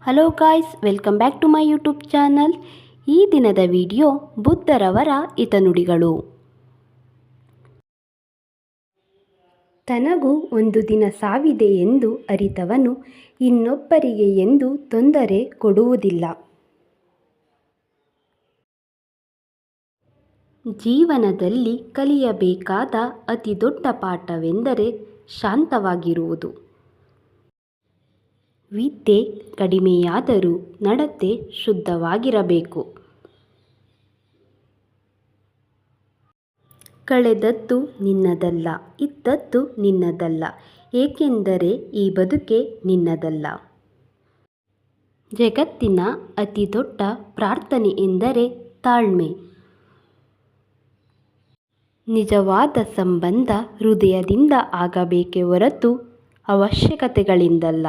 Hello guys, welcome back to my YouTube channel. ಈ ದಿನದ video ಬುದ್ಧರವರ ಹಿತನುಡಿಗಳು. ತನಗೂ ಒಂದು ದಿನ ಸಾವಿದೆ ಎಂದು ಅರಿತವನು ಇನ್ನೊಬ್ಬರಿಗೆ ಎಂದು ತೊಂದರೆ ಕೊಡುವುದಿಲ್ಲ. ಜೀವನದಲ್ಲಿ ಕಲಿಯಬೇಕಾದ ಅತಿ ದೊಡ್ಡ ಪಾಠವೆಂದರೆ ಶಾಂತವಾಗಿರುವುದು. ವಿದ್ಯೆ ಕಡಿಮೆಯಾದರೂ ನಡತೆ ಶುದ್ಧವಾಗಿರಬೇಕು. ಕಳೆದದ್ದು ನಿನ್ನದಲ್ಲ, ಇದ್ದದ್ದು ನಿನ್ನದಲ್ಲ, ಏಕೆಂದರೆ ಈ ಬದುಕೆ ನಿನ್ನದಲ್ಲ. ಜಗತ್ತಿನ ಅತಿ ದೊಡ್ಡ ಪ್ರಾರ್ಥನೆ ಎಂದರೆ ತಾಳ್ಮೆ. ನಿಜವಾದ ಸಂಬಂಧ ಹೃದಯದಿಂದ ಆಗಬೇಕೇ ಹೊರತು ಅವಶ್ಯಕತೆಗಳಿಂದಲ್ಲ.